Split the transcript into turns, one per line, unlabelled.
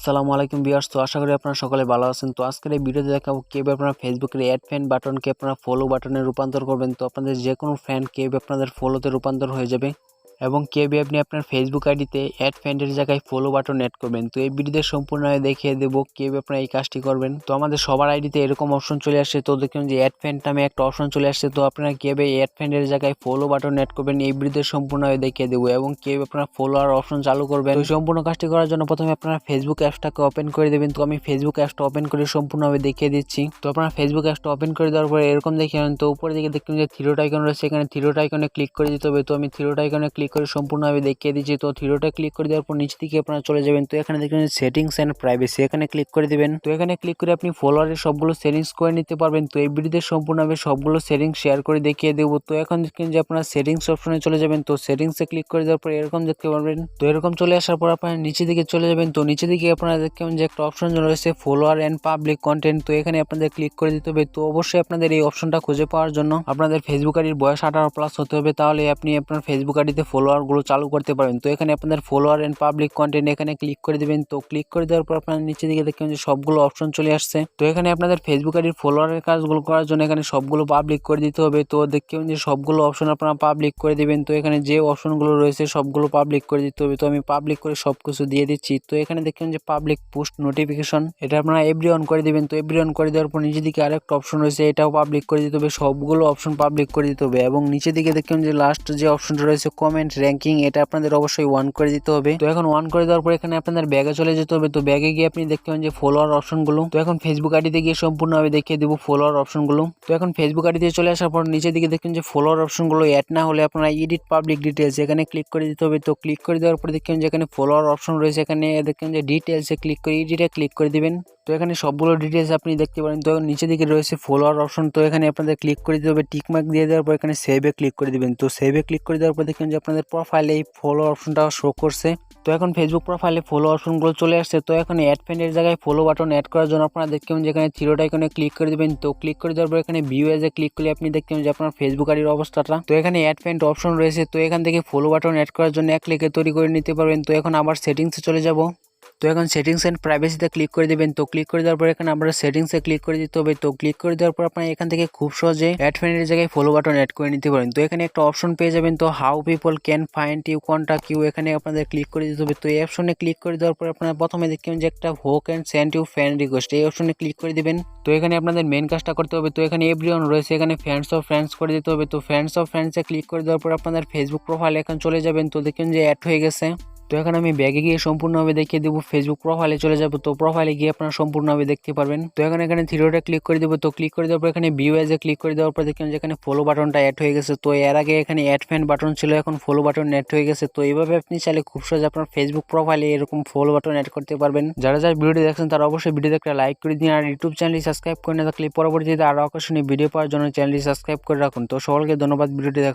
আসসালামু আলাইকুম ভিউয়ার্স। তো আশা করি আপনারা সকলে ভালো আছেন। তো আজকের এই ভিডিওতে দেখাবো কিভাবে আপনারা ফেসবুকের অ্যাড ফ্রেন্ড বাটনকে আপনারা ফলো বাটনে রূপান্তর করবেন। তো আপনাদের যে কোনো ফ্রেন্ড কিভাবে আপনাদের ফলোতে রূপান্তর হয়ে যাবে এবং কিভাবে আপনি আপনার ফেসবুক আইডিতে অ্যাড ফ্রেন্ডের জায়গায় ফলো বাটন অ্যাড করবেন। তো এই ভিডিওতে সম্পূর্ণভাবে দেখিয়ে দেবো কিভাবে আপনারা এই কাজটি করবেন। তো আমাদের সবার আইডিতে এরকম অপশন চলে আসছে। তো দেখুন যে অ্যাড ফ্রেন্ড নামে একটা অপশন চলে আসছে। তো আপনারা কিভাবে অ্যাড ফ্রেন্ডের জায়গায় ফলো বাটন অ্যাড করবেন এই ভিডিওতে সম্পূর্ণভাবে দেখিয়ে দেবো এবং কিভাবে আপনারা ফলোয়ার অপশন চালু করবেন। তো সম্পূর্ণ কাজটি করার জন্য প্রথমে আপনারা ফেসবুক অ্যাপসটাকে ওপেন করে দেবেন। তো আমি ফেসবুক অ্যাপসটা ওপেন করে সম্পূর্ণভাবে দেখিয়ে দিচ্ছি। তো আপনারা ফেসবুক অ্যাপসটা ওপেন করে দেওয়ার পরে এরকম দেখিয়ে তো উপরে দিকে দেখুন যে থ্রিডট আইকন রয়েছে, এখানে থ্রিডট আইকনে ক্লিক করে দিতে হবে। তো আমি থ্রিডট আইকনে ক্লিক করে সম্পূর্ণভাবে দেখিয়ে দিচ্ছি। তো থ্রিডটে ক্লিক করে দেওয়ার পর নিচে দিকে আপনারা চলে যাবেন। তো এখানে দেখবেন সেটিংস এন্ড প্রাইভেসি, এখানে ক্লিক করে দিবেন। তো এখানে ক্লিক করে আপনি ফলোয়ারের সবগুলো সেটিংস করে নিতে পারবেন। তো এই ভিডিওতে সম্পূর্ণভাবে সবগুলো সেটিংস শেয়ার করে দেখিয়ে দেবো। তো এখন দেখবেন যে আপনারা সেটিংস অপশনে চলে যাবেন। তো সেটিংসে ক্লিক করে দেওয়ার পর এরকম দেখতে পারবেন। তো এরকম চলে আসার পর আপনারা নিচে দিকে চলে যাবেন। তো নিচে দিকে আপনারা দেখবেন যে একটা অপশন রয়েছে ফলোয়ার এন্ড পাবলিক কন্টেন্ট। তো এখানে আপনাদের ক্লিক করে দিতে হবে। তো অবশ্যই আপনাদের এই অপশনটা খুঁজে পাওয়ার জন্য আপনাদের ফেসবুক আইডির বয়স 18+ হতে হবে, তাহলে আপনি আপনার ফেসবুক আইডিতে ফলোয়ার গুলো চালু করতে পারবেন। তো এখানে আপনাদের ফলোয়ার এন্ড পাবলিক কন্টেন্ট এখানে ক্লিক করে দিবেন। তো ক্লিক করে দেওয়ার পর আপনারা নিচে দিকে দেখবেন যে সবগুলো অপশন চলে আসছে। তো এখানে আপনাদের ফেসবুক আইডির ফলোয়ারের কাজগুলো করার জন্য এখানে সবগুলো পাবলিক করে দিতে হবে। তো দেখবেন যে সবগুলো অপশন আপনারা পাবলিক করে দিবেন। তো এখানে যে অপশনগুলো রয়েছে সবগুলো পাবলিক করে দিতে হবে। তো আমি পাবলিক করে সবকিছু দিয়ে দিচ্ছি। তো এখানে দেখবেন যে পাবলিক পোস্ট নোটিফিকেশন, এটা আপনারা এভরি অন করে দিবেন। তো এভরি অন করে দেওয়ার পর নিচে দিকে আরেকটা অপশন রয়েছে, এটাও পাবলিক করে দিতে হবে। সবগুলো অপশন পাবলিক করে দিতে হবে এবং নিচে দিকে দেখবেন যে লাস্ট যে অপশনটা রয়েছে কমেন্ট র্যাঙ্কিং, এটা আপনাদের অবশ্যই অন করে দিতে হবে। তো এখন অন করে দেওয়ার পর এখানে আপনাদের ব্যাগে চলে যেতে হবে। তো ব্যাগে গিয়ে আপনি দেখতে পাবেন যে ফলোয়ার অপশনগুলো। তো এখন ফেসবুক আইডিতে গিয়ে সম্পূর্ণভাবে দেখিয়ে দেবো ফলোয়ার অপশনগুলো। তো এখন ফেসবুক আইডিতে চলে আসার পর নিচে দিকে দেখবেন যে ফলোয়ার অপশনগুলো অ্যাড না হলে আপনারা এডিট পাবলিক ডিটেলস, এখানে ক্লিক করে দিতে হবে। তো ক্লিক করে দেওয়ার পর দেখবেন যে এখানে ফলোয়ার অপশন রয়েছে, এখানে দেখবেন যে ডিটেলসে ক্লিক করে এডিটে ক্লিক করে দিবেন। তো এখানে সবগুলো ডিটেলস আপনি দেখতে পারেন। তো নিচে দিকে রয়েছে ফলোয়ার অপশন। তো এখানে আপনাদের ক্লিক করে দিতে হবে, টিকমার্ক দিয়ে দেওয়ার পর এখানে সেভে ক্লিক করে দিবেন। তো সেভে ক্লিক করে দেওয়ার পর দেখবেন যে আপনাদের প্রোফাইলে এই ফলো অপশনটা শো করছে। তো এখন ফেসবুক প্রোফাইলে ফলো অপশনগুলো চলে আসছে। তো এখন অ্যাড ফ্রেন্ডের জায়গায় ফলো বাটন অ্যাড করার জন্য আপনারা দেখবেন যে এখানে থ্রিডট আইকনে ক্লিক করে দিবেন। তো ক্লিক করে দেওয়ার পর এখানে ভিউ এজে ক্লিক করলে আপনি দেখবেন যে আপনার ফেসবুক আইডির অবস্থাটা। তো এখানে অ্যাড ফ্রেন্ড অপশন রয়েছে। তো এখান থেকে ফলো বাটন অ্যাড করার জন্য এক ক্লিকে তৈরি করে নিতে পারবেন। তো এখন আবার সেটিংসে চলে যাব। তো এখন সেটিংস এন্ড প্রাইভেসিতে ক্লিক করে দিবেন। তো ক্লিক করে দেওয়ার পর এখানে আমরা সেটিংসে ক্লিক করে দিতে হবে। তো ক্লিক করে দেওয়ার পর আপনারা এখান থেকে খুব সহজে অ্যাড ফ্রেন্ডের জায়গায় ফলো বাটন অ্যাড করে নিতে পারেন। তো এখানে একটা অপশন পেয়ে যাবেন, তো how people can find you contact you, এখানে আপনাদের ক্লিক করে দিতে হবে। তো এই অপশনে ক্লিক করে দেওয়ার পর আপনারা প্রথমে দেখবেন যে একটা who can send you friend request, এই অপশনে ক্লিক করে দিবেন। তো এখানে আপনাদের মেন কাজটা করতে হবে। তো এখানে এভরিওয়ান রয়েছে, এখানে ফ্রেন্ডস অফ ফ্রেন্ডস করে দিতে হবে। তো ফ্রেন্ডস অফ ফ্রেন্ডসে ক্লিক করে দেওয়ার পর আপনাদের ফেসবুক প্রোফাইল এখন চলে যাবেন। তো দেখবেন যে অ্যাড হয়ে গেছে। তো এখন আমি ব্যাগে গিয়ে সম্পূর্ণভাবে দেখিয়ে দেবো, ফেসবুক প্রোফাইলে চলে যাব। তো প্রোফাইলে গিয়ে আপনারা সম্পূর্ণভাবে দেখতে পারবেন। তো এখানে থ্রিডটে ক্লিক করে দেবো। তো ক্লিক করে দেওয়ার পর এখানে ভিউ এজে ক্লিক করে দেওয়ার পর দেখবেন যে এখানে ফলো বাটনটা অ্যাড হয়ে গেছে। তো এর আগে এখানে অ্যাড ফ্রেন্ড বাটন ছিল, এখন ফলো বাটন অ্যাড হয়ে গেছে। তো এইভাবে আপনি চাইলে খুব সহজে আপনার ফেসবুক প্রোফাইলে এরকম ফলো বাটন অ্যাড করতে পারবেন। যারা ভিডিওটি দেখছেন তারা অবশ্যই ভিডিওতে একটা লাইক করে দিন, আর ইউটিউব চ্যানেলটি সাবস্ক্রাইব করে না থাকলে পরবর্তীতে আরো আকর্ষণীয় ভিডিও পাওয়ার জন্য চ্যানেলটি সাবস্ক্রাইব করে রাখুন। তো সকলকে ধন্যবাদ ভিডিওটি দেখা।